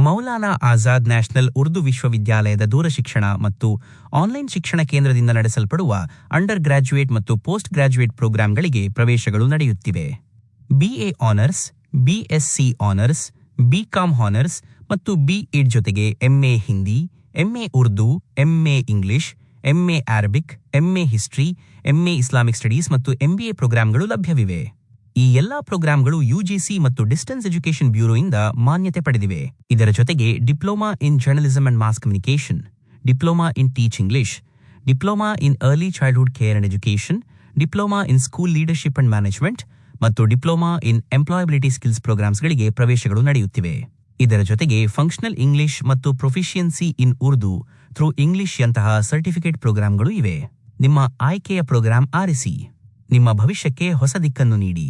Maulana Azad national Urdu ವಿಶ್ವವಿದ್ಯಾಲಯದ ದೂರಶಿಕ್ಷಣ ಮತ್ತು online ಶಿಕ್ಷಣ ಕೇಂದ್ರದಿಂದ ನಡೆಸಲ್ಪಡುವ ಅಂಡರ್ ಗ್ರಾಜ್ಯುಯೇಟ್ ಮತ್ತು ಪೋಸ್ಟ್ ಗ್ರಾಜ್ಯುಯೇಟ್ ಪ್ರೋಗ್ರಾಂಗಳಿಗೆ ಪ್ರವೇಶಗಳು ನಡೆಯುತ್ತಿವೆ. BA honours, BSc honours, BCom honours ಮತ್ತು ಬಿಇಡ್ ಜೊತೆಗೆ MA Hindi, MA Urdu, MA English, MA Arabic, MA history, MA Islamic studies ಮತ್ತು ಎಂಬಿಎ ಪ್ರೋಗ್ರಾಂಗಳು ಲಭ್ಯವಿವೆ. ಈ ಎಲ್ಲಾ ಪ್ರೋಗ್ರಾಂಗಳು ಯುಜಿಸಿ ಮತ್ತು ಡಿಸ್ಟೆನ್ಸ್ ಎಜುಕೇಷನ್ ಬ್ಯೂರೋಯಿಂದ ಮಾನ್ಯತೆ ಪಡೆದಿವೆ. ಇದರ ಜೊತೆಗೆ diploma in journalism and mass communication, diploma in teach English, diploma in early childhood care and education, diploma in school leadership and management ಮತ್ತು ಡಿಪ್ಲೊಮಾ ಇನ್ ಎಂಪ್ಲಾಯಬಿಲಿಟಿ ಸ್ಕಿಲ್ಸ್ ಪ್ರೋಗ್ರಾಮ್ಸ್ಗಳಿಗೆ ಪ್ರವೇಶಗಳು ನಡೆಯುತ್ತಿವೆ. ಇದರ ಜೊತೆಗೆ ಫಂಕ್ಷನಲ್ ಇಂಗ್ಲಿಷ್ ಮತ್ತು proficiency in Urdu through English ಯಂತಹ certificate ಪ್ರೋಗ್ರಾಂಗಳು ಇವೆ. ನಿಮ್ಮ ಆಯ್ಕೆಯ ಪ್ರೋಗ್ರಾಂ ಆರಿಸಿ, ನಿಮ್ಮ ಭವಿಷ್ಯಕ್ಕೆ ಹೊಸ ದಿಕ್ಕನ್ನು ನೀಡಿ.